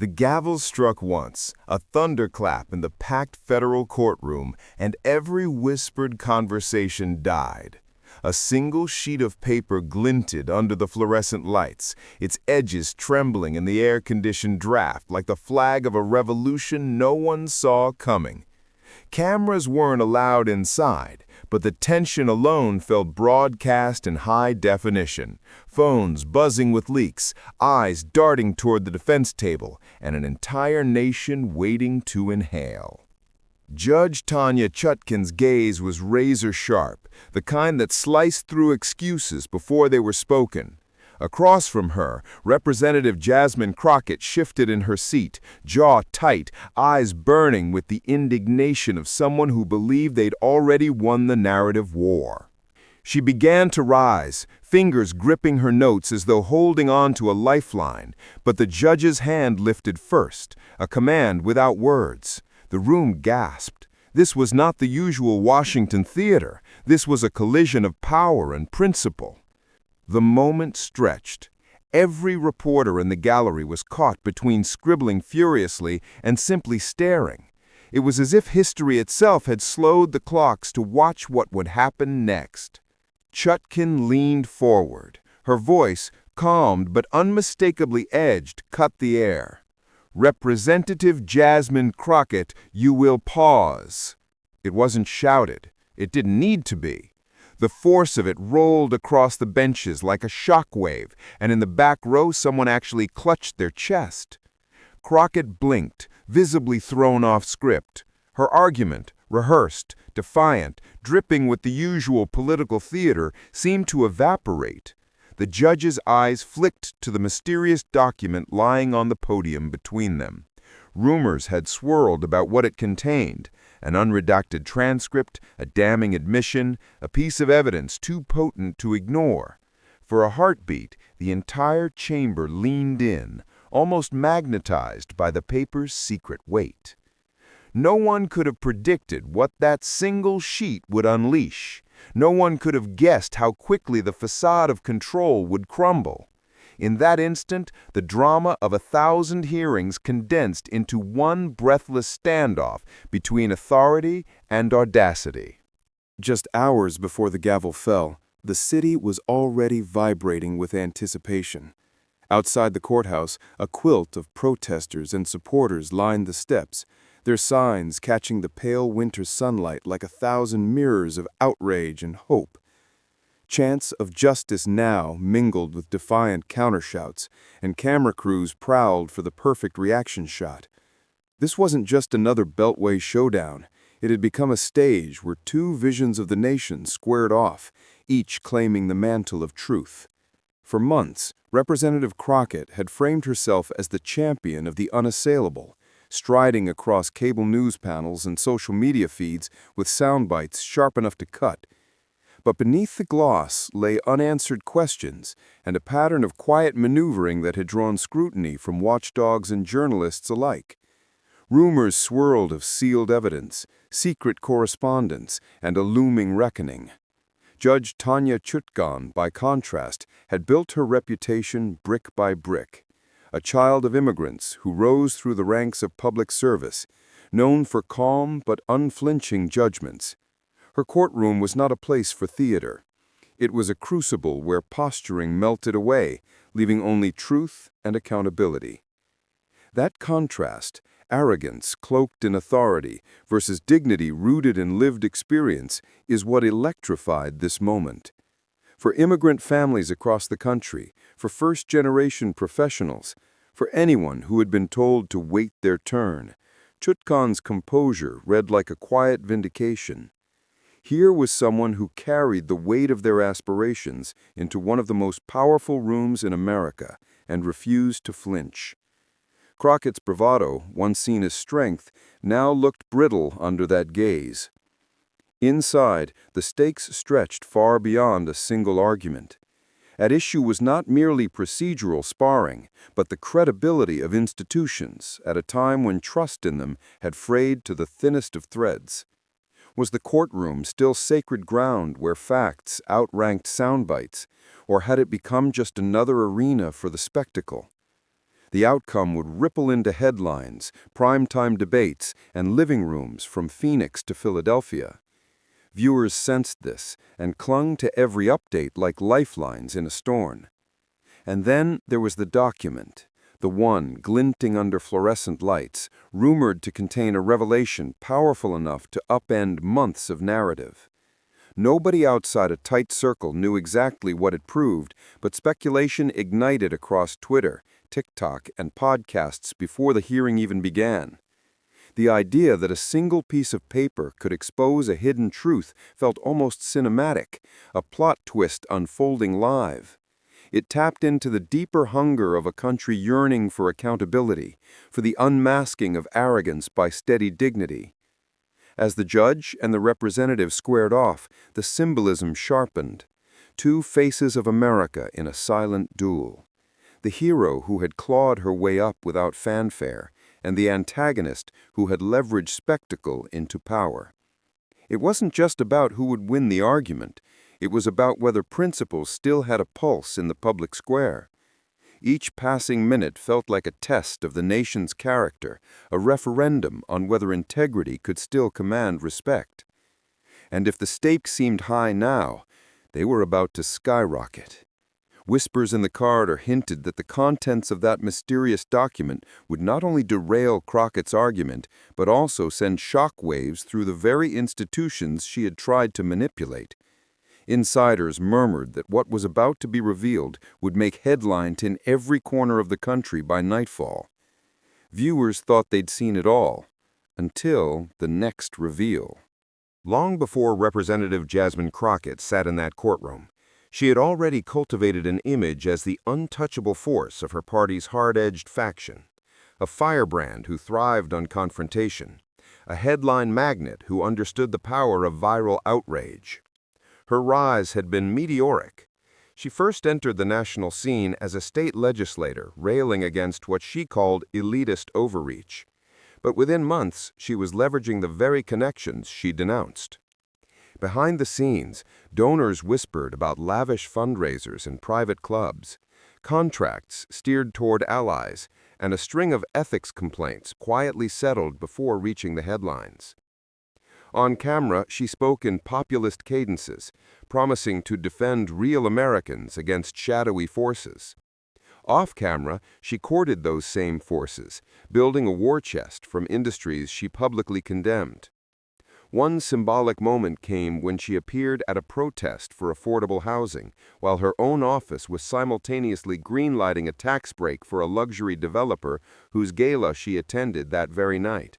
The gavel struck once, a thunderclap in the packed federal courtroom, and every whispered conversation died. A single sheet of paper glinted under the fluorescent lights, its edges trembling in the air-conditioned draft like the flag of a revolution no one saw coming. Cameras weren't allowed inside, but the tension alone felt broadcast in high definition. Phones buzzing with leaks, eyes darting toward the defense table, and an entire nation waiting to inhale. Judge Tanya Chutkin's gaze was razor-sharp, the kind that sliced through excuses before they were spoken. Across from her, Representative Jasmine Crockett shifted in her seat, jaw tight, eyes burning with the indignation of someone who believed they'd already won the narrative war. She began to rise, fingers gripping her notes as though holding on to a lifeline, but the judge's hand lifted first, a command without words. The room gasped. This was not the usual Washington theater. This was a collision of power and principle. The moment stretched. Every reporter in the gallery was caught between scribbling furiously and simply staring. It was as if history itself had slowed the clocks to watch what would happen next. Chutkin leaned forward. Her voice, calmed but unmistakably edged, cut the air. "Representative Jasmine Crockett, you will pause." It wasn't shouted. It didn't need to be. The force of it rolled across the benches like a shockwave, and in the back row someone actually clutched their chest. Crockett blinked, visibly thrown off script. Her argument, rehearsed, defiant, dripping with the usual political theater, seemed to evaporate. The judge's eyes flicked to the mysterious document lying on the podium between them. Rumors had swirled about what it contained. An unredacted transcript, a damning admission, a piece of evidence too potent to ignore. For a heartbeat, the entire chamber leaned in, almost magnetized by the paper's secret weight. No one could have predicted what that single sheet would unleash. No one could have guessed how quickly the facade of control would crumble. In that instant, the drama of 1,000 hearings condensed into one breathless standoff between authority and audacity. Just hours before the gavel fell, the city was already vibrating with anticipation. Outside the courthouse, a quilt of protesters and supporters lined the steps, their signs catching the pale winter sunlight like 1,000 mirrors of outrage and hope. Chants of "Justice Now" mingled with defiant countershouts, and camera crews prowled for the perfect reaction shot. This wasn't just another Beltway showdown. It had become a stage where two visions of the nation squared off, each claiming the mantle of truth. For months, Representative Crockett had framed herself as the champion of the unassailable, striding across cable news panels and social media feeds with sound bites sharp enough to cut. But beneath the gloss lay unanswered questions and a pattern of quiet maneuvering that had drawn scrutiny from watchdogs and journalists alike. Rumors swirled of sealed evidence, secret correspondence, and a looming reckoning. Judge Tanya Chutkin, by contrast, had built her reputation brick by brick. A child of immigrants who rose through the ranks of public service, known for calm but unflinching judgments. Her courtroom was not a place for theater. It was a crucible where posturing melted away, leaving only truth and accountability. That contrast, arrogance cloaked in authority versus dignity rooted in lived experience, is what electrified this moment. For immigrant families across the country, for first-generation professionals, for anyone who had been told to wait their turn, Chutkin's composure read like a quiet vindication. Here was someone who carried the weight of their aspirations into one of the most powerful rooms in America and refused to flinch. Crockett's bravado, once seen as strength, now looked brittle under that gaze. Inside, the stakes stretched far beyond a single argument. At issue was not merely procedural sparring, but the credibility of institutions at a time when trust in them had frayed to the thinnest of threads. Was the courtroom still sacred ground where facts outranked soundbites, or had it become just another arena for the spectacle? The outcome would ripple into headlines, primetime debates, and living rooms from Phoenix to Philadelphia. Viewers sensed this and clung to every update like lifelines in a storm. And then there was the document, the one glinting under fluorescent lights, rumored to contain a revelation powerful enough to upend months of narrative. Nobody outside a tight circle knew exactly what it proved, but speculation ignited across Twitter, TikTok, and podcasts before the hearing even began. The idea that a single piece of paper could expose a hidden truth felt almost cinematic, a plot twist unfolding live. It tapped into the deeper hunger of a country yearning for accountability, for the unmasking of arrogance by steady dignity. As the judge and the representative squared off, the symbolism sharpened. Two faces of America in a silent duel. The hero who had clawed her way up without fanfare, and the antagonist who had leveraged spectacle into power. It wasn't just about who would win the argument. It was about whether principle still had a pulse in the public square. Each passing minute felt like a test of the nation's character, a referendum on whether integrity could still command respect. And if the stakes seemed high now, they were about to skyrocket. Whispers in the corridor hinted that the contents of that mysterious document would not only derail Crockett's argument, but also send shockwaves through the very institutions she had tried to manipulate. Insiders murmured that what was about to be revealed would make headlines in every corner of the country by nightfall. Viewers thought they'd seen it all, until the next reveal. Long before Representative Jasmine Crockett sat in that courtroom, she had already cultivated an image as the untouchable force of her party's hard-edged faction, a firebrand who thrived on confrontation, a headline magnet who understood the power of viral outrage. Her rise had been meteoric. She first entered the national scene as a state legislator railing against what she called elitist overreach. But within months, she was leveraging the very connections she denounced. Behind the scenes, donors whispered about lavish fundraisers and private clubs, contracts steered toward allies, and a string of ethics complaints quietly settled before reaching the headlines. On camera, she spoke in populist cadences, promising to defend real Americans against shadowy forces. Off camera, she courted those same forces, building a war chest from industries she publicly condemned. One symbolic moment came when she appeared at a protest for affordable housing, while her own office was simultaneously greenlighting a tax break for a luxury developer whose gala she attended that very night.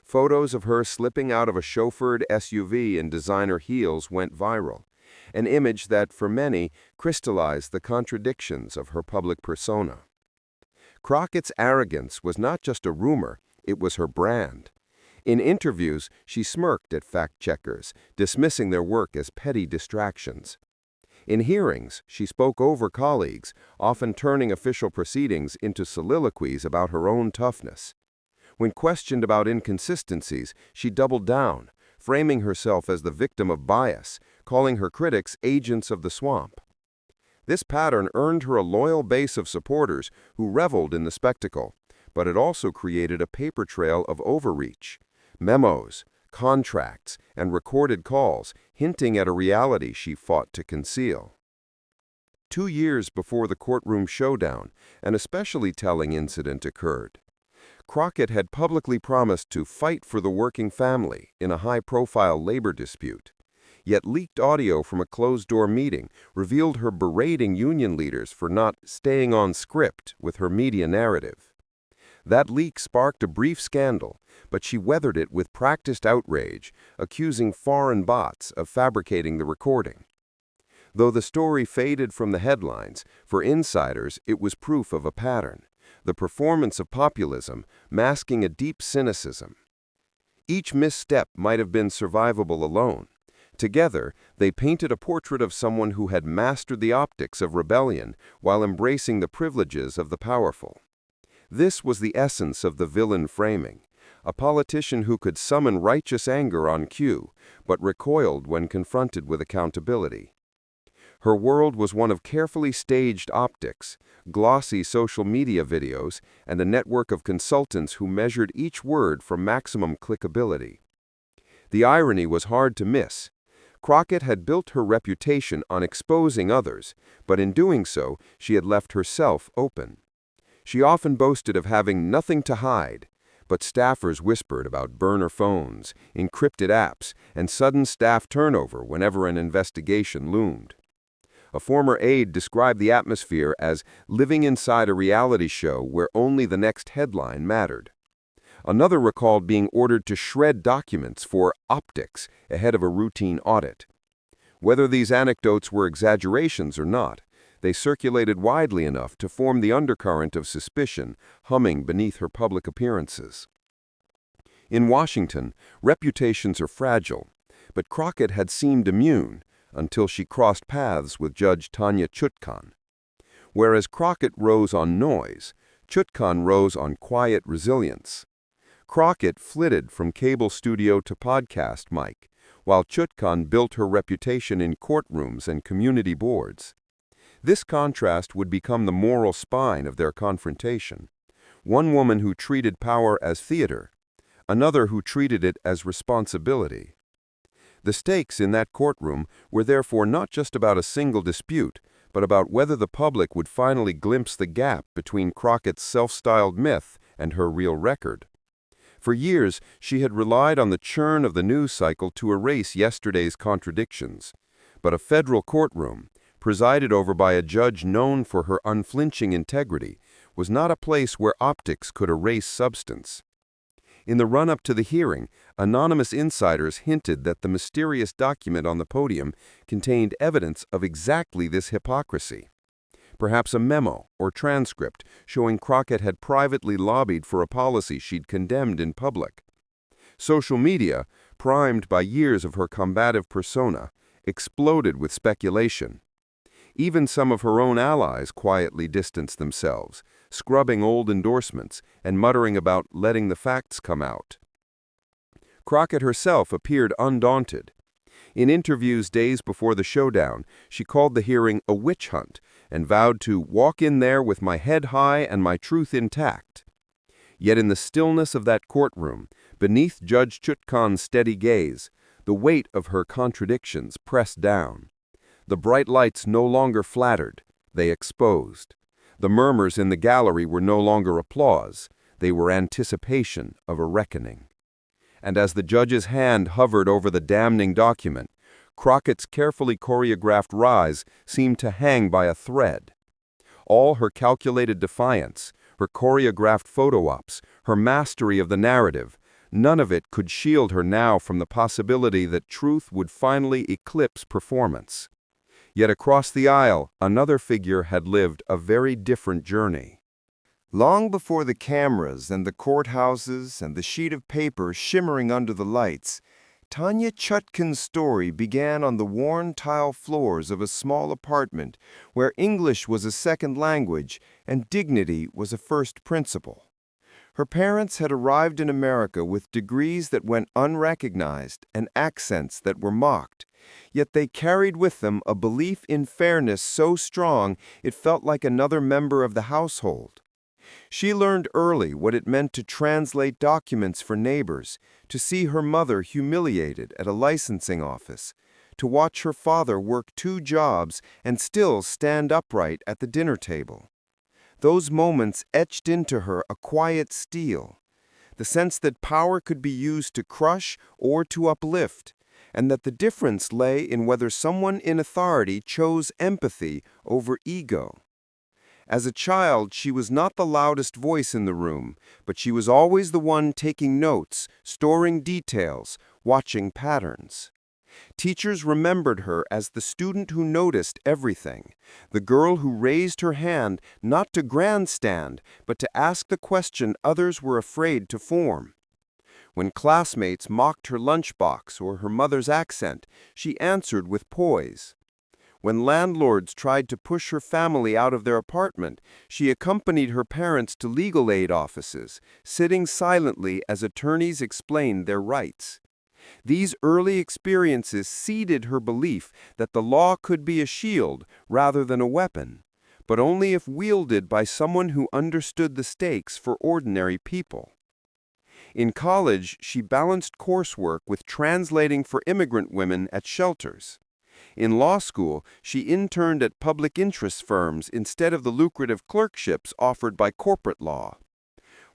Photos of her slipping out of a chauffeured SUV in designer heels went viral, an image that, for many, crystallized the contradictions of her public persona. Crockett's arrogance was not just a rumor, it was her brand. In interviews, she smirked at fact-checkers, dismissing their work as petty distractions. In hearings, she spoke over colleagues, often turning official proceedings into soliloquies about her own toughness. When questioned about inconsistencies, she doubled down, framing herself as the victim of bias, calling her critics agents of the swamp. This pattern earned her a loyal base of supporters who reveled in the spectacle, but it also created a paper trail of overreach. Memos, contracts, and recorded calls hinting at a reality she fought to conceal. 2 years before the courtroom showdown, an especially telling incident occurred. Crockett had publicly promised to fight for the working family in a high-profile labor dispute. Yet leaked audio from a closed-door meeting revealed her berating union leaders for not staying on script with her media narrative. That leak sparked a brief scandal, but she weathered it with practiced outrage, accusing foreign bots of fabricating the recording. Though the story faded from the headlines, for insiders it was proof of a pattern, the performance of populism masking a deep cynicism. Each misstep might have been survivable alone. Together, they painted a portrait of someone who had mastered the optics of rebellion while embracing the privileges of the powerful. This was the essence of the villain framing, a politician who could summon righteous anger on cue, but recoiled when confronted with accountability. Her world was one of carefully staged optics, glossy social media videos, and a network of consultants who measured each word for maximum clickability. The irony was hard to miss. Crockett had built her reputation on exposing others, but in doing so, she had left herself open. She often boasted of having nothing to hide, but staffers whispered about burner phones, encrypted apps, and sudden staff turnover whenever an investigation loomed. A former aide described the atmosphere as living inside a reality show where only the next headline mattered. Another recalled being ordered to shred documents for optics ahead of a routine audit. Whether these anecdotes were exaggerations or not, they circulated widely enough to form the undercurrent of suspicion humming beneath her public appearances. In Washington, reputations are fragile, but Crockett had seemed immune until she crossed paths with Judge Tanya Chutkan. Whereas Crockett rose on noise, Chutkan rose on quiet resilience. Crockett flitted from cable studio to podcast mic, while Chutkan built her reputation in courtrooms and community boards. This contrast would become the moral spine of their confrontation. One woman who treated power as theater, another who treated it as responsibility. The stakes in that courtroom were therefore not just about a single dispute, but about whether the public would finally glimpse the gap between Crockett's self-styled myth and her real record. For years, she had relied on the churn of the news cycle to erase yesterday's contradictions. But a federal courtroom, presided over by a judge known for her unflinching integrity, was not a place where optics could erase substance. In the run-up to the hearing, anonymous insiders hinted that the mysterious document on the podium contained evidence of exactly this hypocrisy. Perhaps a memo or transcript showing Crockett had privately lobbied for a policy she'd condemned in public. Social media, primed by years of her combative persona, exploded with speculation. Even some of her own allies quietly distanced themselves, scrubbing old endorsements and muttering about letting the facts come out. Crockett herself appeared undaunted. In interviews days before the showdown, she called the hearing a witch hunt and vowed to walk in there with my head high and my truth intact. Yet in the stillness of that courtroom, beneath Judge Chutkan's steady gaze, the weight of her contradictions pressed down. The bright lights no longer flattered, they exposed. The murmurs in the gallery were no longer applause, they were anticipation of a reckoning. And as the judge's hand hovered over the damning document, Crockett's carefully choreographed rise seemed to hang by a thread. All her calculated defiance, her choreographed photo ops, her mastery of the narrative, none of it could shield her now from the possibility that truth would finally eclipse performance. Yet across the aisle, another figure had lived a very different journey. Long before the cameras and the courthouses and the sheet of paper shimmering under the lights, Tanya Chutkan's story began on the worn tile floors of a small apartment where English was a second language and dignity was a first principle. Her parents had arrived in America with degrees that went unrecognized and accents that were mocked, yet they carried with them a belief in fairness so strong it felt like another member of the household. She learned early what it meant to translate documents for neighbors, to see her mother humiliated at a licensing office, to watch her father work 2 jobs and still stand upright at the dinner table. Those moments etched into her a quiet steel, the sense that power could be used to crush or to uplift, and that the difference lay in whether someone in authority chose empathy over ego. As a child, she was not the loudest voice in the room, but she was always the one taking notes, storing details, watching patterns. Teachers remembered her as the student who noticed everything, the girl who raised her hand not to grandstand, but to ask the question others were afraid to form. When classmates mocked her lunchbox or her mother's accent, she answered with poise. When landlords tried to push her family out of their apartment, she accompanied her parents to legal aid offices, sitting silently as attorneys explained their rights. These early experiences seeded her belief that the law could be a shield rather than a weapon, but only if wielded by someone who understood the stakes for ordinary people. In college, she balanced coursework with translating for immigrant women at shelters. In law school, she interned at public interest firms instead of the lucrative clerkships offered by corporate law.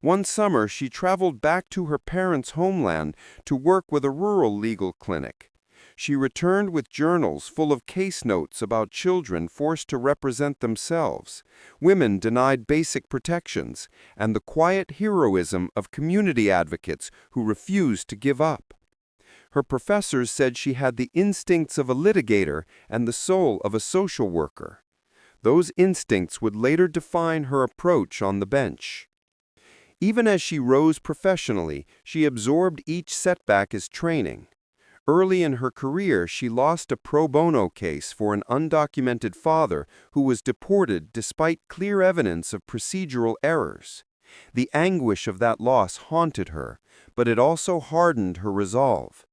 One summer, she traveled back to her parents' homeland to work with a rural legal clinic. She returned with journals full of case notes about children forced to represent themselves, women denied basic protections, and the quiet heroism of community advocates who refused to give up. Her professors said she had the instincts of a litigator and the soul of a social worker. Those instincts would later define her approach on the bench. Even as she rose professionally, she absorbed each setback as training. Early in her career, she lost a pro bono case for an undocumented father who was deported despite clear evidence of procedural errors. The anguish of that loss haunted her, but it also hardened her resolve.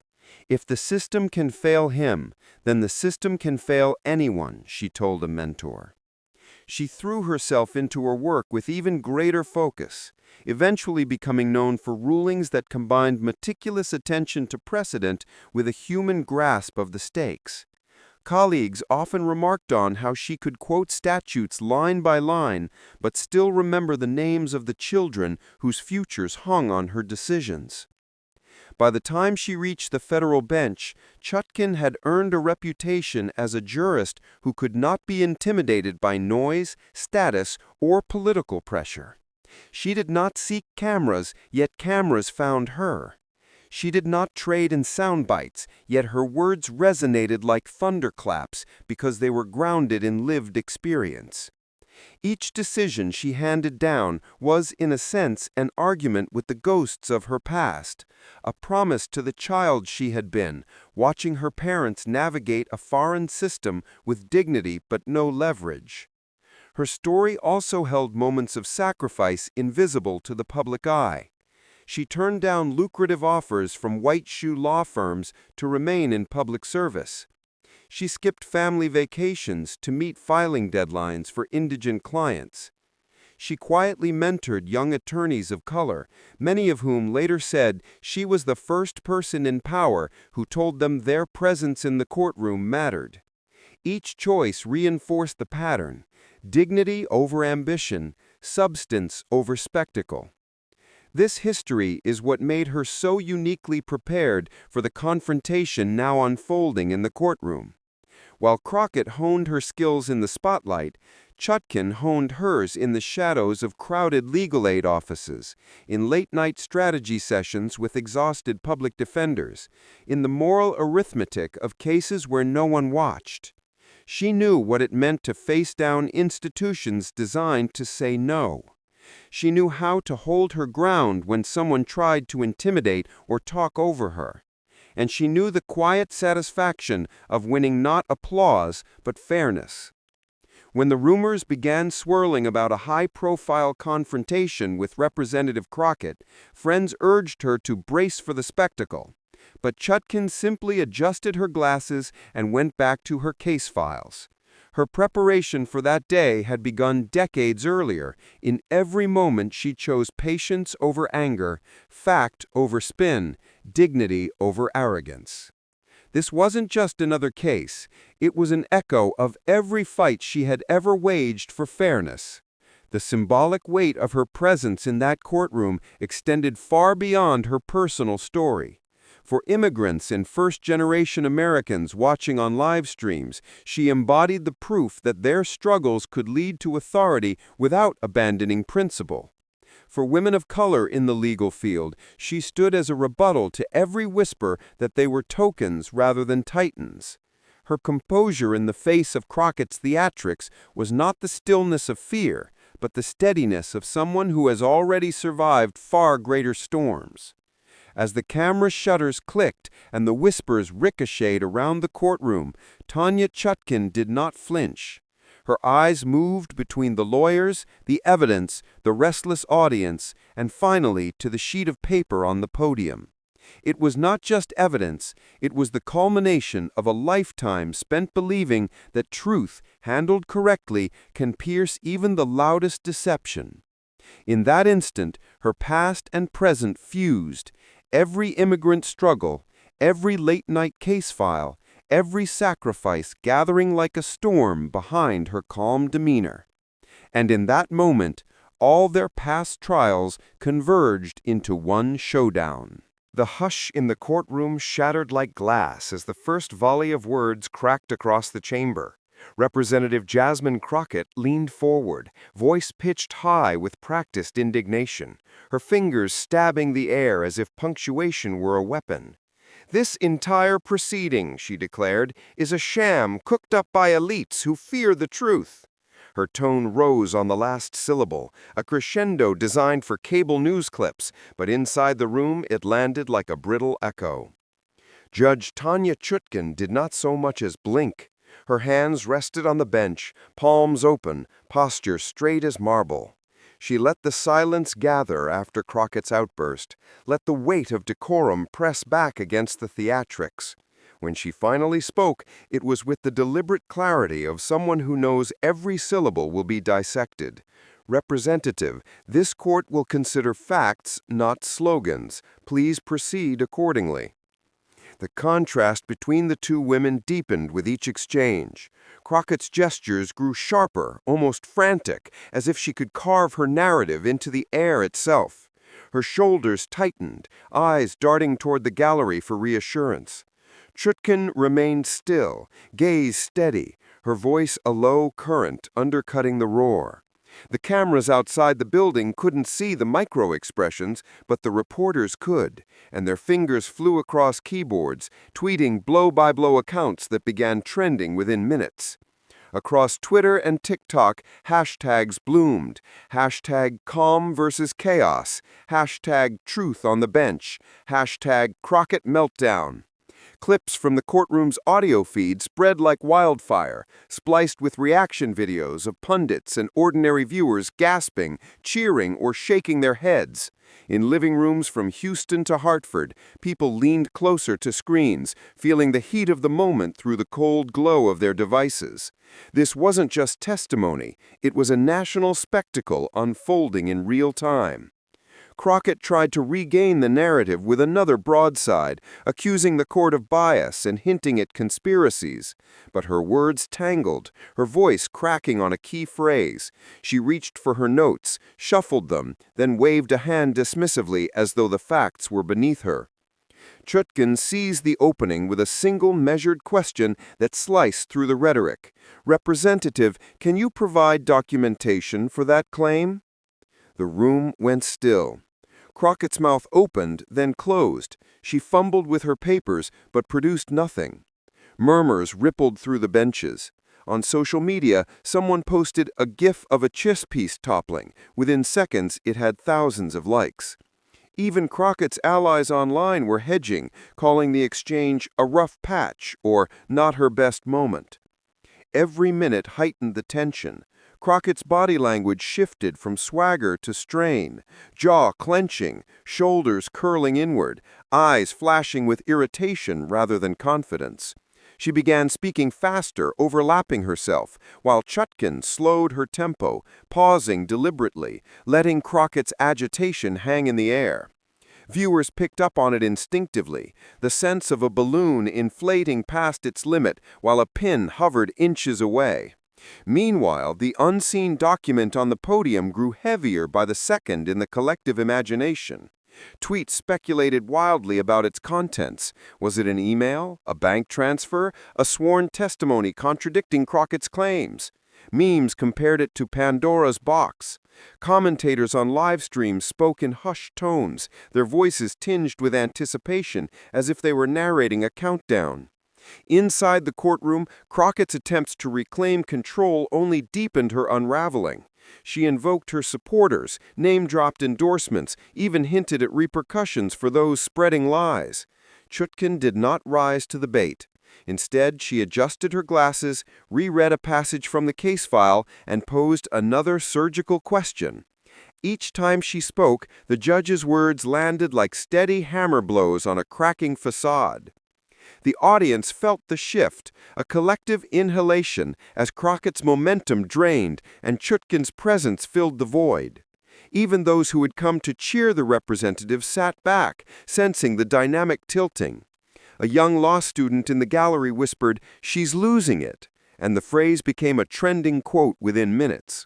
If the system can fail him, then the system can fail anyone, she told a mentor. She threw herself into her work with even greater focus, eventually becoming known for rulings that combined meticulous attention to precedent with a human grasp of the stakes. Colleagues often remarked on how she could quote statutes line by line, but still remember the names of the children whose futures hung on her decisions. By the time she reached the federal bench, Chutkan had earned a reputation as a jurist who could not be intimidated by noise, status, or political pressure. She did not seek cameras, yet cameras found her. She did not trade in sound bites, yet her words resonated like thunderclaps because they were grounded in lived experience. Each decision she handed down was, in a sense, an argument with the ghosts of her past, a promise to the child she had been, watching her parents navigate a foreign system with dignity but no leverage. Her story also held moments of sacrifice invisible to the public eye. She turned down lucrative offers from white-shoe law firms to remain in public service. She skipped family vacations to meet filing deadlines for indigent clients. She quietly mentored young attorneys of color, many of whom later said she was the first person in power who told them their presence in the courtroom mattered. Each choice reinforced the pattern: dignity over ambition, substance over spectacle. This history is what made her so uniquely prepared for the confrontation now unfolding in the courtroom. While Crockett honed her skills in the spotlight, Chutkan honed hers in the shadows of crowded legal aid offices, in late-night strategy sessions with exhausted public defenders, in the moral arithmetic of cases where no one watched. She knew what it meant to face down institutions designed to say no. She knew how to hold her ground when someone tried to intimidate or talk over her. And she knew the quiet satisfaction of winning not applause but fairness. When the rumors began swirling about a high-profile confrontation with Representative Crockett, friends urged her to brace for the spectacle. But Chutkan simply adjusted her glasses and went back to her case files. Her preparation for that day had begun decades earlier. In every moment she chose patience over anger, fact over spin, dignity over arrogance. This wasn't just another case. It was an echo of every fight she had ever waged for fairness. The symbolic weight of her presence in that courtroom extended far beyond her personal story. For immigrants and first-generation Americans watching on live streams, she embodied the proof that their struggles could lead to authority without abandoning principle. For women of color in the legal field, she stood as a rebuttal to every whisper that they were tokens rather than titans. Her composure in the face of Crockett's theatrics was not the stillness of fear, but the steadiness of someone who has already survived far greater storms. As the camera shutters clicked and the whispers ricocheted around the courtroom, Tanya Chutkan did not flinch. Her eyes moved between the lawyers, the evidence, the restless audience, and finally to the sheet of paper on the podium. It was not just evidence, it was the culmination of a lifetime spent believing that truth, handled correctly, can pierce even the loudest deception. In that instant, her past and present fused. Every immigrant struggle, every late-night case file, every sacrifice gathering like a storm behind her calm demeanor. And in that moment, all their past trials converged into one showdown. The hush in the courtroom shattered like glass as the first volley of words cracked across the chamber. Representative Jasmine Crockett leaned forward, voice pitched high with practiced indignation, her fingers stabbing the air as if punctuation were a weapon. "This entire proceeding," she declared, "is a sham cooked up by elites who fear the truth." Her tone rose on the last syllable, a crescendo designed for cable news clips, but inside the room it landed like a brittle echo. Judge Tanya Chutkan did not so much as blink. Her hands rested on the bench, palms open, posture straight as marble. She let the silence gather after Crockett's outburst, let the weight of decorum press back against the theatrics. When she finally spoke, it was with the deliberate clarity of someone who knows every syllable will be dissected. "Representative, this court will consider facts, not slogans. Please proceed accordingly." The contrast between the two women deepened with each exchange. Crockett's gestures grew sharper, almost frantic, as if she could carve her narrative into the air itself. Her shoulders tightened, eyes darting toward the gallery for reassurance. Chutkan remained still, gaze steady, her voice a low current undercutting the roar. The cameras outside the building couldn't see the micro-expressions, but the reporters could, and their fingers flew across keyboards, tweeting blow-by-blow accounts that began trending within minutes. Across Twitter and TikTok, hashtags bloomed. Hashtag calm versus chaos. Hashtag truth on the bench. Hashtag Crockett meltdown. Clips from the courtroom's audio feed spread like wildfire, spliced with reaction videos of pundits and ordinary viewers gasping, cheering, or shaking their heads. In living rooms from Houston to Hartford, people leaned closer to screens, feeling the heat of the moment through the cold glow of their devices. This wasn't just testimony, it was a national spectacle unfolding in real time. Crockett tried to regain the narrative with another broadside, accusing the court of bias and hinting at conspiracies. But her words tangled, her voice cracking on a key phrase. She reached for her notes, shuffled them, then waved a hand dismissively as though the facts were beneath her. Chutkan seized the opening with a single measured question that sliced through the rhetoric. "Representative, can you provide documentation for that claim?" The room went still. Crockett's mouth opened, then closed. She fumbled with her papers, but produced nothing. Murmurs rippled through the benches. On social media, someone posted a GIF of a chess piece toppling. Within seconds, it had thousands of likes. Even Crockett's allies online were hedging, calling the exchange a rough patch or not her best moment. Every minute heightened the tension. Crockett's body language shifted from swagger to strain, jaw clenching, shoulders curling inward, eyes flashing with irritation rather than confidence. She began speaking faster, overlapping herself, while Chutkan slowed her tempo, pausing deliberately, letting Crockett's agitation hang in the air. Viewers picked up on it instinctively, the sense of a balloon inflating past its limit while a pin hovered inches away. Meanwhile, the unseen document on the podium grew heavier by the second in the collective imagination. Tweets speculated wildly about its contents. Was it an email, a bank transfer, a sworn testimony contradicting Crockett's claims? Memes compared it to Pandora's box. Commentators on live streams spoke in hushed tones, their voices tinged with anticipation as if they were narrating a countdown. Inside the courtroom, Crockett's attempts to reclaim control only deepened her unraveling. She invoked her supporters, name-dropped endorsements, even hinted at repercussions for those spreading lies. Chutkan did not rise to the bait. Instead, she adjusted her glasses, reread a passage from the case file, and posed another surgical question. Each time she spoke, the judge's words landed like steady hammer blows on a cracking facade. The audience felt the shift, a collective inhalation as Crockett's momentum drained and Chutkin's presence filled the void. Even those who had come to cheer the representative sat back, sensing the dynamic tilting. A young law student in the gallery whispered, "She's losing it," and the phrase became a trending quote within minutes.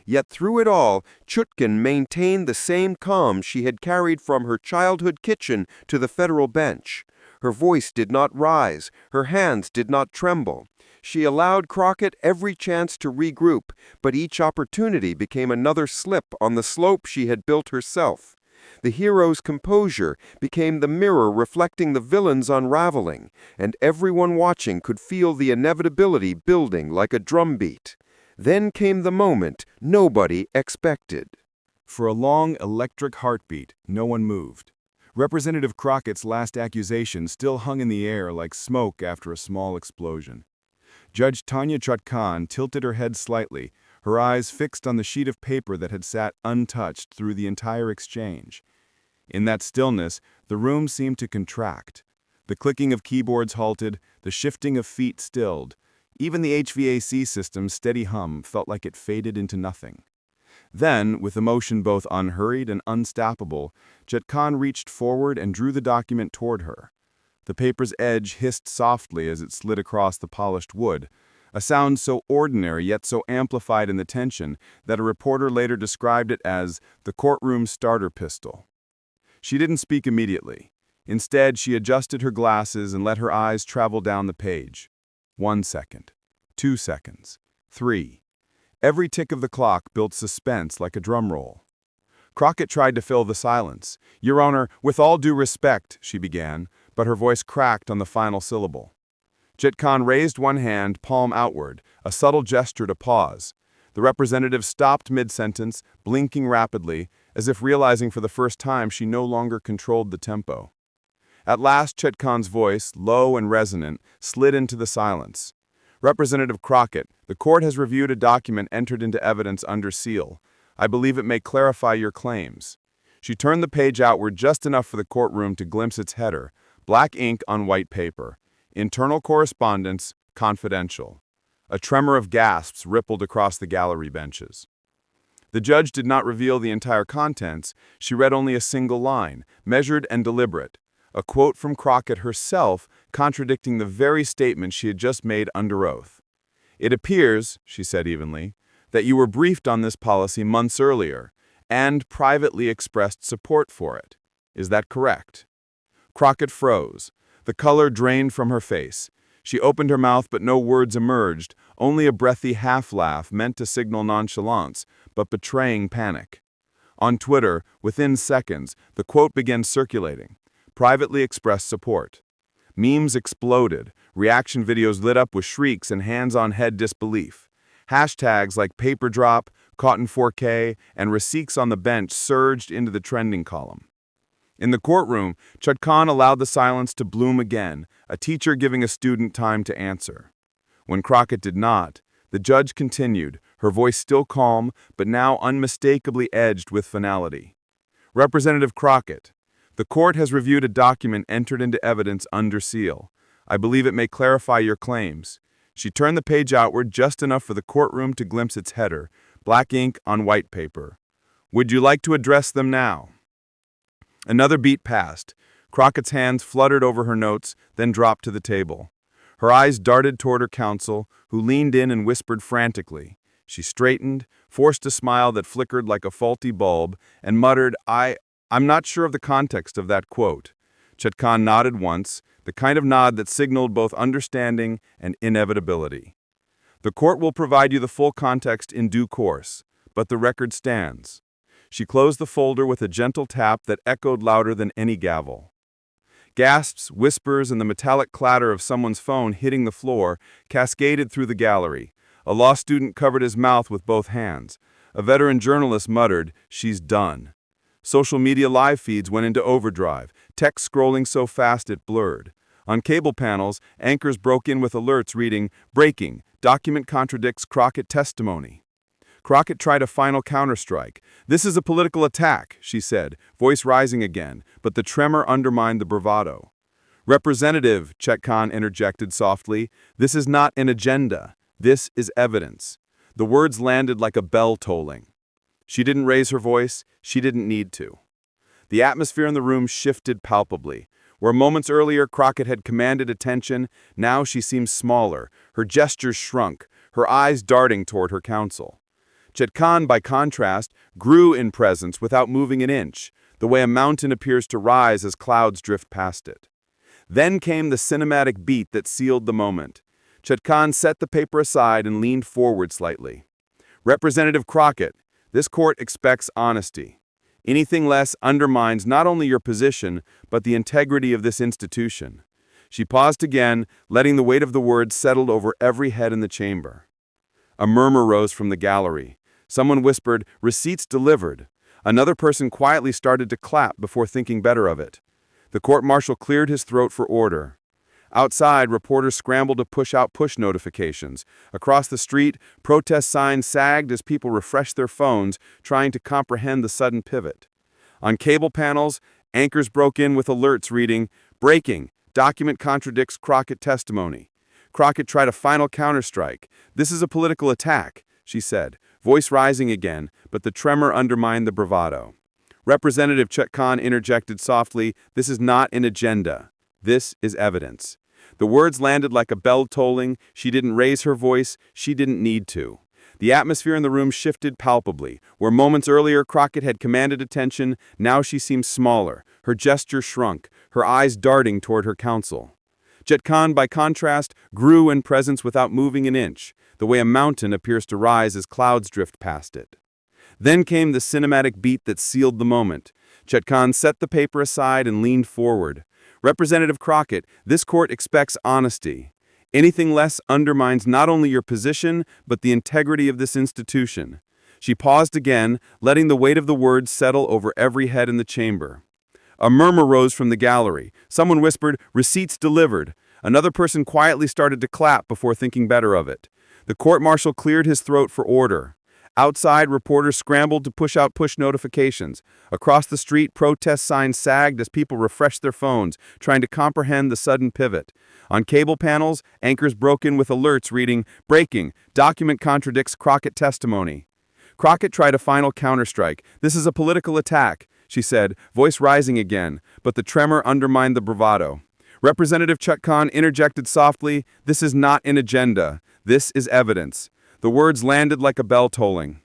Yet through it all, Chutkin maintained the same calm she had carried from her childhood kitchen to the federal bench. Her voice did not rise, her hands did not tremble. She allowed Crockett every chance to regroup, but each opportunity became another slip on the slope she had built herself. The hero's composure became the mirror reflecting the villain's unraveling, and everyone watching could feel the inevitability building like a drumbeat. Then came the moment nobody expected. For a long, electric heartbeat, no one moved. Representative Crockett's last accusation still hung in the air like smoke after a small explosion. Judge Tanya Chutkan tilted her head slightly, her eyes fixed on the sheet of paper that had sat untouched through the entire exchange. In that stillness, the room seemed to contract. The clicking of keyboards halted, the shifting of feet stilled. Even the HVAC system's steady hum felt like it faded into nothing. Then, with emotion both unhurried and unstoppable, Chutkan reached forward and drew the document toward her. The paper's edge hissed softly as it slid across the polished wood, a sound so ordinary yet so amplified in the tension that a reporter later described it as the courtroom starter pistol. She didn't speak immediately. Instead, she adjusted her glasses and let her eyes travel down the page. 1 second, 2 seconds, 3. Every tick of the clock built suspense like a drum roll. Crockett tried to fill the silence. "Your Honor, with all due respect," she began, but her voice cracked on the final syllable. Chutkan raised one hand, palm outward, a subtle gesture to pause. The representative stopped mid-sentence, blinking rapidly, as if realizing for the first time she no longer controlled the tempo. At last, Chutkan's voice, low and resonant, slid into the silence. "Representative Crockett, the court has reviewed a document entered into evidence under seal. I believe it may clarify your claims." She turned the page outward just enough for the courtroom to glimpse its header, black ink on white paper. "Internal correspondence, confidential." A tremor of gasps rippled across the gallery benches. The judge did not reveal the entire contents. She read only a single line, measured and deliberate, a quote from Crockett herself contradicting the very statement she had just made under oath. "It appears," she said evenly, "that you were briefed on this policy months earlier and privately expressed support for it. Is that correct?" Crockett froze. The color drained from her face. She opened her mouth, but no words emerged, only a breathy half-laugh meant to signal nonchalance, but betraying panic. On Twitter, within seconds, the quote began circulating. Privately expressed support. Memes exploded, reaction videos lit up with shrieks and hands-on-head disbelief. Hashtags like paper drop, caught in 4K, and receipts on the bench surged into the trending column. In the courtroom, Chutkan allowed the silence to bloom again, a teacher giving a student time to answer. When Crockett did not, the judge continued, her voice still calm, but now unmistakably edged with finality. "Representative Crockett, the court has reviewed a document entered into evidence under seal. I believe it may clarify your claims." She turned the page outward just enough for the courtroom to glimpse its header, black ink on white paper. "Would you like to address them now?" Another beat passed. Crockett's hands fluttered over her notes, then dropped to the table. Her eyes darted toward her counsel, who leaned in and whispered frantically. She straightened, forced a smile that flickered like a faulty bulb, and muttered, I'm not sure of the context of that quote." Chutkan nodded once, the kind of nod that signaled both understanding and inevitability. "The court will provide you the full context in due course, but the record stands." She closed the folder with a gentle tap that echoed louder than any gavel. Gasps, whispers, and the metallic clatter of someone's phone hitting the floor cascaded through the gallery. A law student covered his mouth with both hands. A veteran journalist muttered, "She's done." Social media live feeds went into overdrive, text scrolling so fast it blurred. On cable panels, anchors broke in with alerts reading, "Breaking, document contradicts Crockett testimony." Crockett tried a final counterstrike. "This is a political attack," she said, voice rising again, but the tremor undermined the bravado. "Representative," Chetkan interjected softly, "this is not an agenda. This is evidence." The words landed like a bell tolling. She didn't raise her voice. She didn't need to. The atmosphere in the room shifted palpably. Where moments earlier Crockett had commanded attention, now she seemed smaller, her gestures shrunk, her eyes darting toward her counsel. Chetkan, by contrast, grew in presence without moving an inch, the way a mountain appears to rise as clouds drift past it. Then came the cinematic beat that sealed the moment. Chetkan set the paper aside and leaned forward slightly. "Representative Crockett, this court expects honesty. Anything less undermines not only your position, but the integrity of this institution." She paused again, letting the weight of the words settle over every head in the chamber. A murmur rose from the gallery. Someone whispered, "Receipts delivered." Another person quietly started to clap before thinking better of it. The court-martial cleared his throat for order. Outside, reporters scrambled to push out push notifications. Across the street, protest signs sagged as people refreshed their phones, trying to comprehend the sudden pivot. On cable panels, anchors broke in with alerts reading, "Breaking, document contradicts Crockett testimony." Crockett tried a final counterstrike. "This is a political attack," she said, voice rising again, but the tremor undermined the bravado. Representative Chetkan interjected softly, "This is not an agenda. This is evidence." The words landed like a bell tolling. She didn't raise her voice. She didn't need to. The atmosphere in the room shifted palpably. Where moments earlier Crockett had commanded attention, now she seemed smaller. Her gesture shrunk, her eyes darting toward her counsel. Chetkan, by contrast, grew in presence without moving an inch, the way a mountain appears to rise as clouds drift past it. Then came the cinematic beat that sealed the moment. Chetkan set the paper aside and leaned forward. "Representative Crockett, this court expects honesty. Anything less undermines not only your position, but the integrity of this institution." She paused again, letting the weight of the words settle over every head in the chamber. A murmur rose from the gallery. Someone whispered, "Receipts delivered." Another person quietly started to clap before thinking better of it. The court-martial cleared his throat for order. Outside, reporters scrambled to push out push notifications. Across the street, protest signs sagged as people refreshed their phones, trying to comprehend the sudden pivot. On cable panels, anchors broke in with alerts reading, "Breaking, document contradicts Crockett testimony." Crockett tried a final counterstrike. "This is a political attack," she said, voice rising again, but the tremor undermined the bravado. Representative Chetkan interjected softly, "This is not an agenda. This is evidence." The words landed like a bell tolling.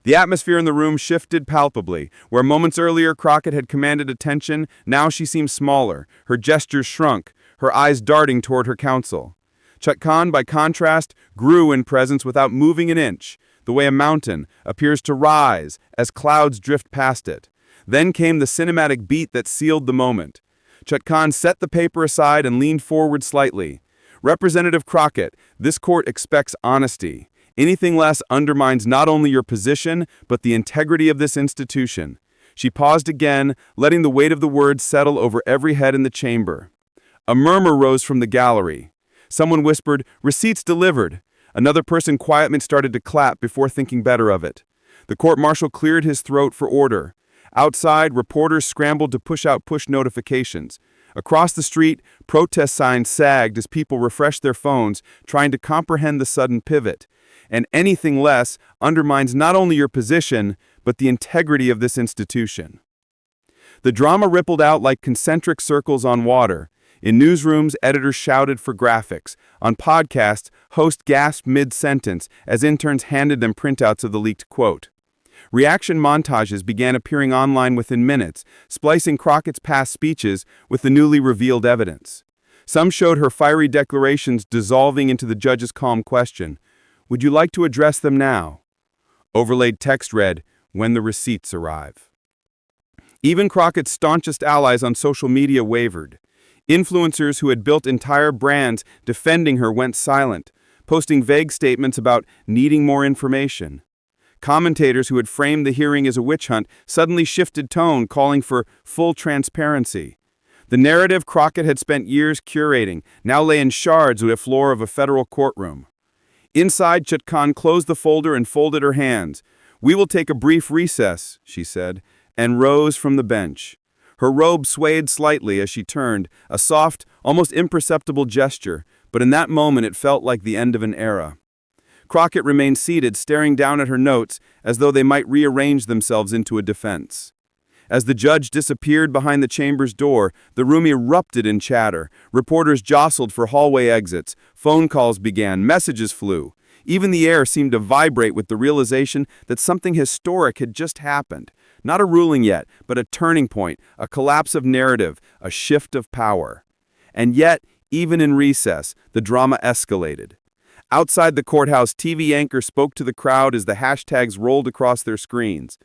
The atmosphere in the room shifted palpably. Where moments earlier Crockett had commanded attention, now she seemed smaller, her gestures shrunk, her eyes darting toward her counsel. Chetkan, by contrast, grew in presence without moving an inch, the way a mountain appears to rise as clouds drift past it. Then came the cinematic beat that sealed the moment. Chetkan set the paper aside and leaned forward slightly. "Representative Crockett, this court expects honesty. Anything less undermines not only your position, but the integrity of this institution." She paused again, letting the weight of the words settle over every head in the chamber. A murmur rose from the gallery. Someone whispered, "Receipts delivered." Another person quietly started to clap before thinking better of it. The court-martial cleared his throat for order. Outside, reporters scrambled to push out push notifications. Across the street, protest signs sagged as people refreshed their phones, trying to comprehend the sudden pivot. And anything less undermines not only your position, but the integrity of this institution. The drama rippled out like concentric circles on water. In newsrooms, editors shouted for graphics. On podcasts, hosts gasped mid-sentence as interns handed them printouts of the leaked quote. Reaction montages began appearing online within minutes, splicing Crockett's past speeches with the newly revealed evidence. Some showed her fiery declarations dissolving into the judge's calm question, "Would you like to address them now?" Overlaid text read, "When the receipts arrive." Even Crockett's staunchest allies on social media wavered. Influencers who had built entire brands defending her went silent, posting vague statements about needing more information. Commentators who had framed the hearing as a witch hunt suddenly shifted tone, calling for full transparency. The narrative Crockett had spent years curating now lay in shards on the floor of a federal courtroom. Inside, Chutkan closed the folder and folded her hands. "We will take a brief recess," she said, and rose from the bench. Her robe swayed slightly as she turned, a soft, almost imperceptible gesture, but in that moment it felt like the end of an era. Crockett remained seated, staring down at her notes as though they might rearrange themselves into a defense. As the judge disappeared behind the chamber's door, the room erupted in chatter. Reporters jostled for hallway exits. Phone calls began. Messages flew. Even the air seemed to vibrate with the realization that something historic had just happened. Not a ruling yet, but a turning point, a collapse of narrative, a shift of power. And yet, even in recess, the drama escalated. Outside the courthouse, TV anchor spoke to the crowd as the hashtags rolled across their screens.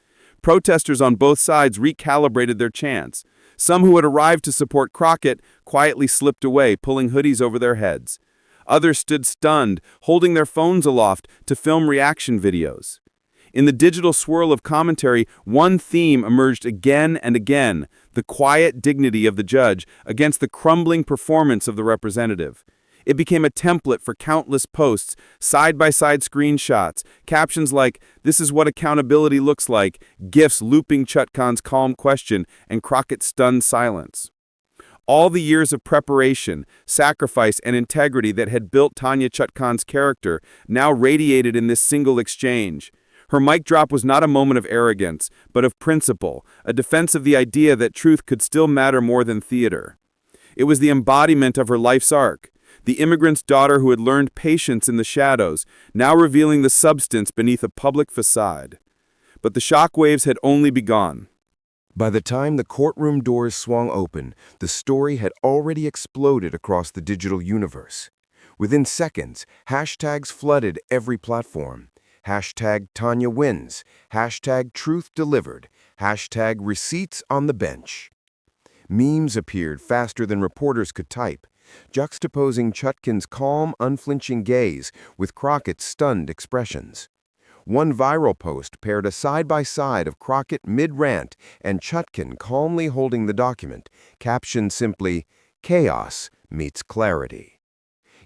Protesters on both sides recalibrated their chants. Some who had arrived to support Crockett quietly slipped away, pulling hoodies over their heads. Others stood stunned, holding their phones aloft to film reaction videos. In the digital swirl of commentary, one theme emerged again and again: the quiet dignity of the judge against the crumbling performance of the representative. It became a template for countless posts, side-by-side screenshots, captions like, "This is what accountability looks like," gifs looping Chutkan's calm question, and Crockett's stunned silence. All the years of preparation, sacrifice, and integrity that had built Tanya Chutkan's character now radiated in this single exchange. Her mic drop was not a moment of arrogance, but of principle, a defense of the idea that truth could still matter more than theater. It was the embodiment of her life's arc. The immigrant's daughter who had learned patience in the shadows, now revealing the substance beneath a public facade. But the shockwaves had only begun. By the time the courtroom doors swung open, the story had already exploded across the digital universe. Within seconds, hashtags flooded every platform. Hashtag Tanya wins, hashtag truth delivered, hashtag receipts on the bench. Memes appeared faster than reporters could type, juxtaposing Chutkan's calm, unflinching gaze with Crockett's stunned expressions. One viral post paired a side-by-side of Crockett mid-rant and Chutkan calmly holding the document, captioned simply, "Chaos meets clarity."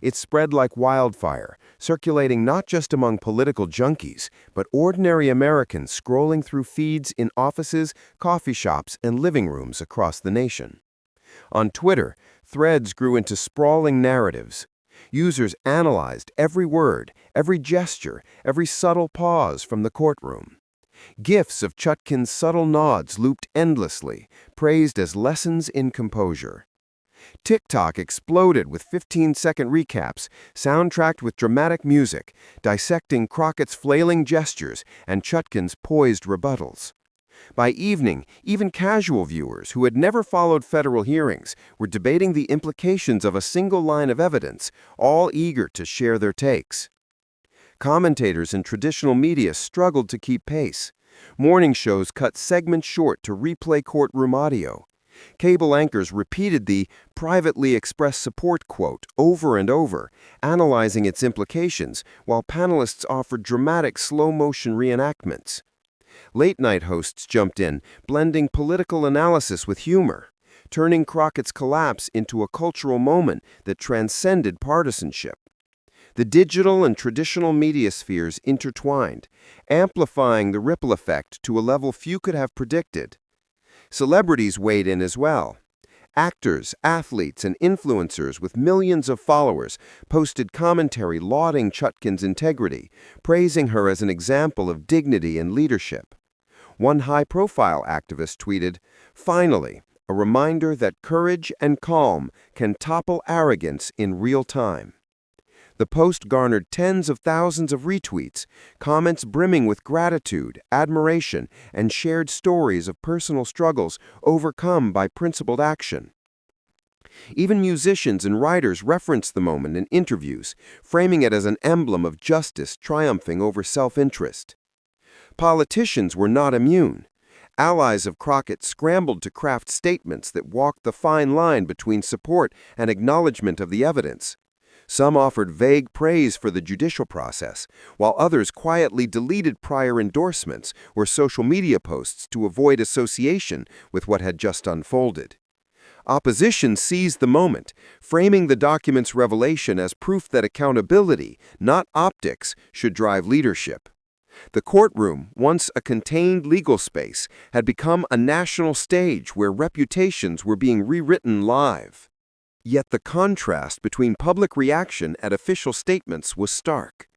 It spread like wildfire, circulating not just among political junkies, but ordinary Americans scrolling through feeds in offices, coffee shops, and living rooms across the nation. On Twitter, threads grew into sprawling narratives. Users analyzed every word, every gesture, every subtle pause from the courtroom. GIFs of Chutkan's subtle nods looped endlessly, praised as lessons in composure. TikTok exploded with 15-second recaps, soundtracked with dramatic music, dissecting Crockett's flailing gestures and Chutkan's poised rebuttals. By evening, even casual viewers who had never followed federal hearings were debating the implications of a single line of evidence, all eager to share their takes. Commentators in traditional media struggled to keep pace. Morning shows cut segments short to replay courtroom audio. Cable anchors repeated the privately expressed support quote over and over, analyzing its implications, while panelists offered dramatic slow-motion reenactments. Late-night hosts jumped in, blending political analysis with humor, turning Crockett's collapse into a cultural moment that transcended partisanship. The digital and traditional media spheres intertwined, amplifying the ripple effect to a level few could have predicted. Celebrities weighed in as well. Actors, athletes, and influencers with millions of followers posted commentary lauding Chutkan's integrity, praising her as an example of dignity and leadership. One high-profile activist tweeted, "Finally, a reminder that courage and calm can topple arrogance in real time." The post garnered tens of thousands of retweets, comments brimming with gratitude, admiration, and shared stories of personal struggles overcome by principled action. Even musicians and writers referenced the moment in interviews, framing it as an emblem of justice triumphing over self-interest. Politicians were not immune. Allies of Crockett scrambled to craft statements that walked the fine line between support and acknowledgement of the evidence. Some offered vague praise for the judicial process, while others quietly deleted prior endorsements or social media posts to avoid association with what had just unfolded. Opposition seized the moment, framing the document's revelation as proof that accountability, not optics, should drive leadership. The courtroom, once a contained legal space, had become a national stage where reputations were being rewritten live. Yet the contrast between public reaction and official statements was stark.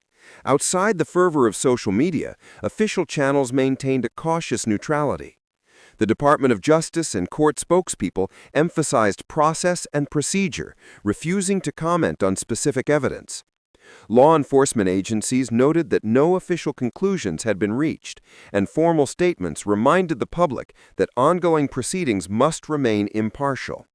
Outside the fervor of social media, official channels maintained a cautious neutrality. The Department of Justice and court spokespeople emphasized process and procedure, refusing to comment on specific evidence. Law enforcement agencies noted that no official conclusions had been reached, and formal statements reminded the public that ongoing proceedings must remain impartial.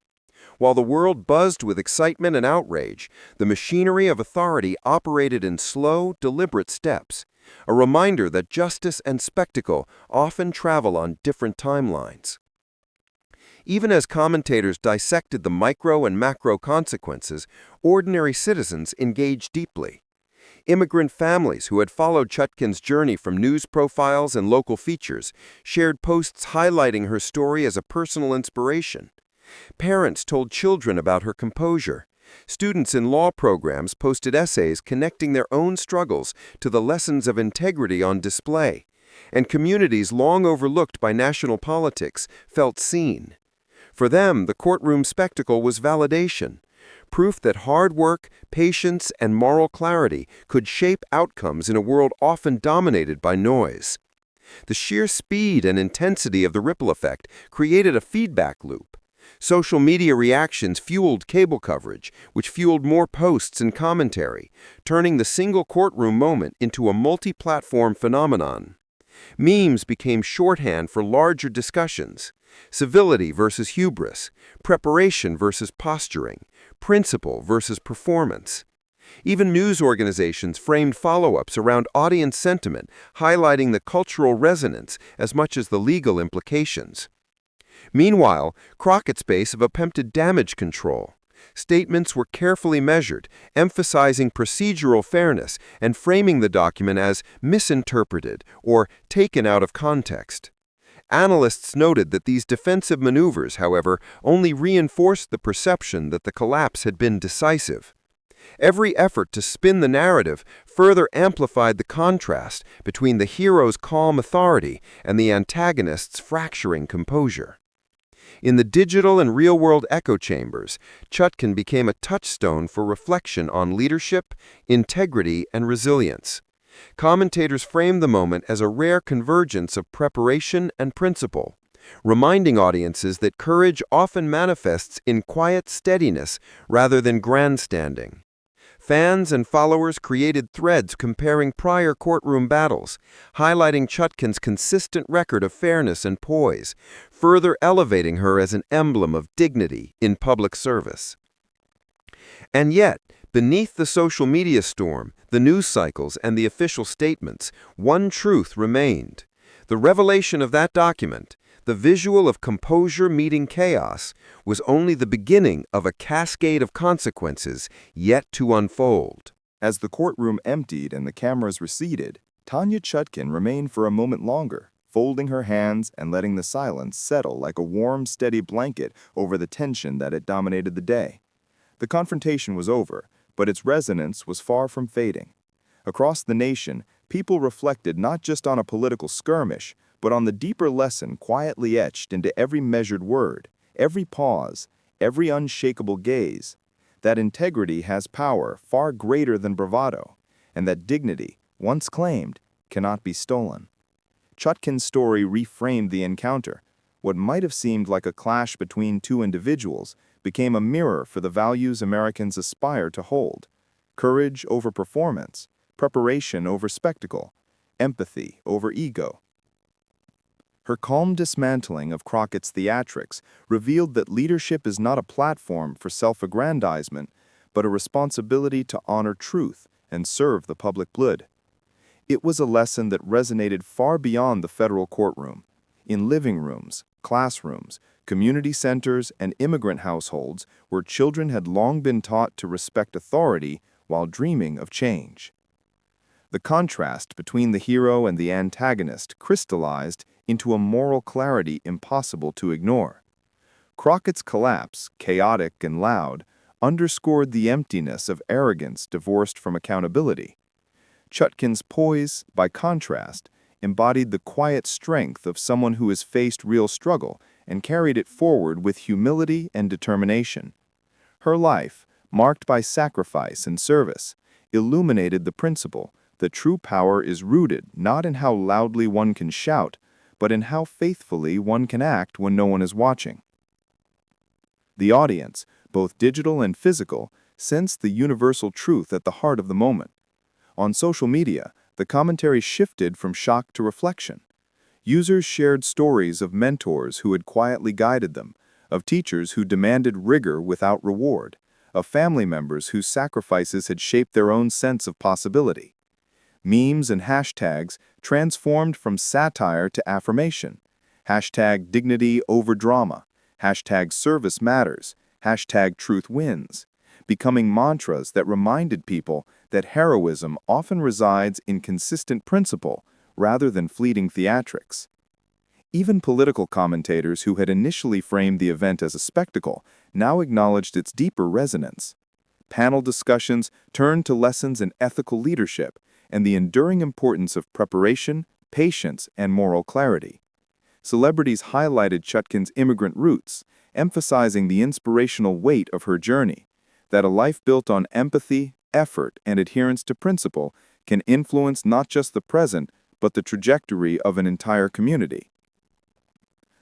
While the world buzzed with excitement and outrage, the machinery of authority operated in slow, deliberate steps, a reminder that justice and spectacle often travel on different timelines. Even as commentators dissected the micro and macro consequences, ordinary citizens engaged deeply. Immigrant families who had followed Chutkan's journey from news profiles and local features shared posts highlighting her story as a personal inspiration. Parents told children about her composure. Students in law programs posted essays connecting their own struggles to the lessons of integrity on display, and communities long overlooked by national politics felt seen. For them, the courtroom spectacle was validation, proof that hard work, patience, and moral clarity could shape outcomes in a world often dominated by noise. The sheer speed and intensity of the ripple effect created a feedback loop. Social media reactions fueled cable coverage, which fueled more posts and commentary, turning the single courtroom moment into a multi-platform phenomenon. Memes became shorthand for larger discussions: civility versus hubris, preparation versus posturing, principle versus performance. Even news organizations framed follow-ups around audience sentiment, highlighting the cultural resonance as much as the legal implications. Meanwhile, Crockett's base of attempted damage control. Statements were carefully measured, emphasizing procedural fairness and framing the document as misinterpreted or taken out of context. Analysts noted that these defensive maneuvers, however, only reinforced the perception that the collapse had been decisive. Every effort to spin the narrative further amplified the contrast between the hero's calm authority and the antagonist's fracturing composure. In the digital and real-world echo chambers, Chutkan became a touchstone for reflection on leadership, integrity, and resilience. Commentators framed the moment as a rare convergence of preparation and principle, reminding audiences that courage often manifests in quiet steadiness rather than grandstanding. Fans and followers created threads comparing prior courtroom battles, highlighting Chutkan's consistent record of fairness and poise, further elevating her as an emblem of dignity in public service. And yet, beneath the social media storm, the news cycles, and the official statements, one truth remained. The revelation of that document, the visual of composure meeting chaos, was only the beginning of a cascade of consequences yet to unfold. As the courtroom emptied and the cameras receded, Tanya Chutkan remained for a moment longer, folding her hands and letting the silence settle like a warm, steady blanket over the tension that had dominated the day. The confrontation was over, but its resonance was far from fading. Across the nation, people reflected not just on a political skirmish, but on the deeper lesson quietly etched into every measured word, every pause, every unshakable gaze, that integrity has power far greater than bravado, and that dignity, once claimed, cannot be stolen. Chutkan's story reframed the encounter. What might have seemed like a clash between two individuals became a mirror for the values Americans aspire to hold: courage over performance, preparation over spectacle, empathy over ego. Her calm dismantling of Crockett's theatrics revealed that leadership is not a platform for self-aggrandizement, but a responsibility to honor truth and serve the public good. It was a lesson that resonated far beyond the federal courtroom. In living rooms, classrooms, community centers, and immigrant households where children had long been taught to respect authority while dreaming of change. The contrast between the hero and the antagonist crystallized into a moral clarity impossible to ignore. Crockett's collapse, chaotic and loud, underscored the emptiness of arrogance divorced from accountability. Chutkan's poise, by contrast, embodied the quiet strength of someone who has faced real struggle and carried it forward with humility and determination. Her life, marked by sacrifice and service, illuminated the principle that true power is rooted not in how loudly one can shout, but in how faithfully one can act when no one is watching. The audience, both digital and physical, sensed the universal truth at the heart of the moment. On social media, the commentary shifted from shock to reflection. Users shared stories of mentors who had quietly guided them, of teachers who demanded rigor without reward, of family members whose sacrifices had shaped their own sense of possibility. Memes and hashtags transformed from satire to affirmation. Hashtag dignity over drama. Hashtag service matters. Hashtag truth wins. Becoming mantras that reminded people that heroism often resides in consistent principle rather than fleeting theatrics. Even political commentators who had initially framed the event as a spectacle now acknowledged its deeper resonance. Panel discussions turned to lessons in ethical leadership and the enduring importance of preparation, patience, and moral clarity. Celebrities highlighted Chutkan's immigrant roots, emphasizing the inspirational weight of her journey, that a life built on empathy, effort, and adherence to principle can influence not just the present, but the trajectory of an entire community.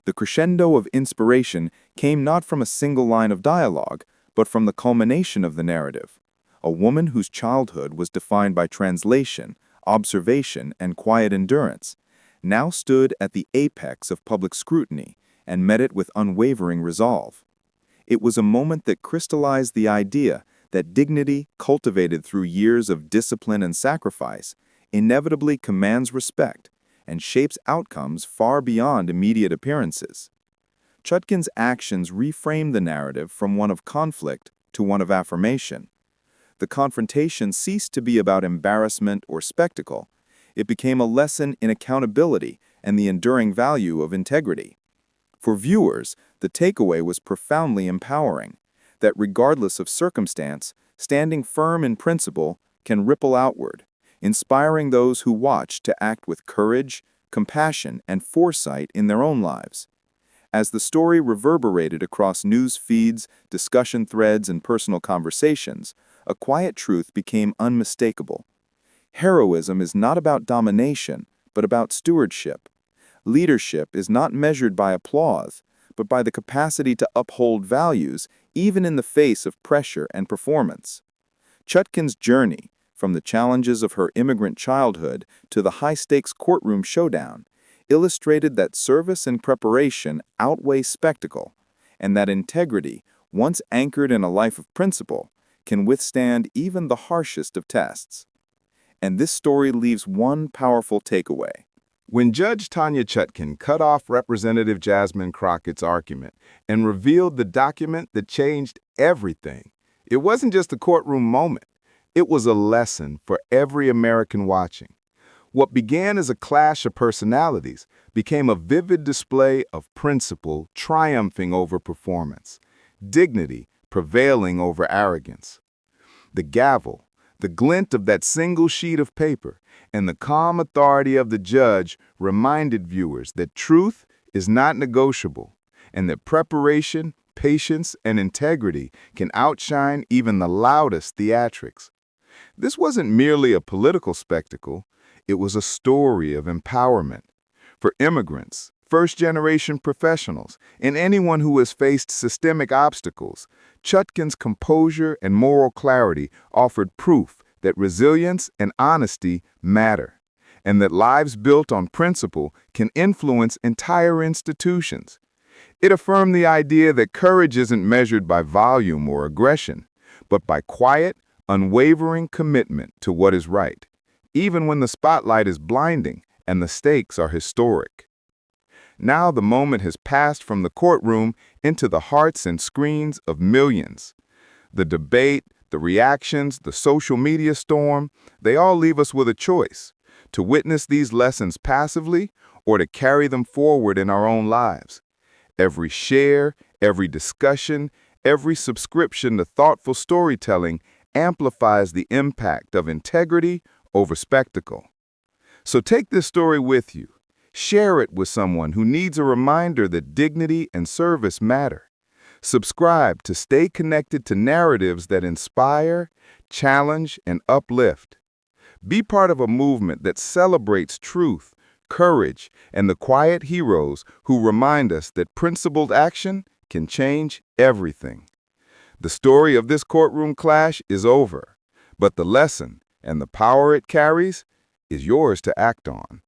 The crescendo of inspiration came not from a single line of dialogue, but from the culmination of the narrative. A woman whose childhood was defined by translation, observation, and quiet endurance, now stood at the apex of public scrutiny and met it with unwavering resolve. It was a moment that crystallized the idea that dignity, cultivated through years of discipline and sacrifice, inevitably commands respect and shapes outcomes far beyond immediate appearances. Chutkan's actions reframed the narrative from one of conflict to one of affirmation. The confrontation ceased to be about embarrassment or spectacle. It became a lesson in accountability and the enduring value of integrity. For viewers, the takeaway was profoundly empowering, that regardless of circumstance, standing firm in principle can ripple outward, inspiring those who watch to act with courage, compassion, and foresight in their own lives. As the story reverberated across news feeds, discussion threads, and personal conversations, a quiet truth became unmistakable. Heroism is not about domination, but about stewardship. Leadership is not measured by applause, but by the capacity to uphold values even in the face of pressure and performance. Chutkan's journey, from the challenges of her immigrant childhood to the high-stakes courtroom showdown, illustrated that service and preparation outweigh spectacle, and that integrity, once anchored in a life of principle, can withstand even the harshest of tests. And this story leaves one powerful takeaway. When Judge Tanya Chutkan cut off Representative Jasmine Crockett's argument and revealed the document that changed everything, it wasn't just a courtroom moment. It was a lesson for every American watching. What began as a clash of personalities became a vivid display of principle triumphing over performance, dignity prevailing over arrogance. The gavel, the glint of that single sheet of paper, and the calm authority of the judge reminded viewers that truth is not negotiable, and that preparation, patience, and integrity can outshine even the loudest theatrics. This wasn't merely a political spectacle, it was a story of empowerment. For immigrants, first-generation professionals, and anyone who has faced systemic obstacles, Chutkan's composure and moral clarity offered proof that resilience and honesty matter, and that lives built on principle can influence entire institutions. It affirmed the idea that courage isn't measured by volume or aggression, but by quiet, unwavering commitment to what is right, even when the spotlight is blinding and the stakes are historic. Now the moment has passed from the courtroom into the hearts and screens of millions. The debate, the reactions, the social media storm, they all leave us with a choice: to witness these lessons passively or to carry them forward in our own lives. Every share, every discussion, every subscription to thoughtful storytelling amplifies the impact of integrity over spectacle. So take this story with you. Share it with someone who needs a reminder that dignity and service matter. Subscribe to stay connected to narratives that inspire, challenge, and uplift. Be part of a movement that celebrates truth, courage, and the quiet heroes who remind us that principled action can change everything. The story of this courtroom clash is over, but the lesson and the power it carries is yours to act on.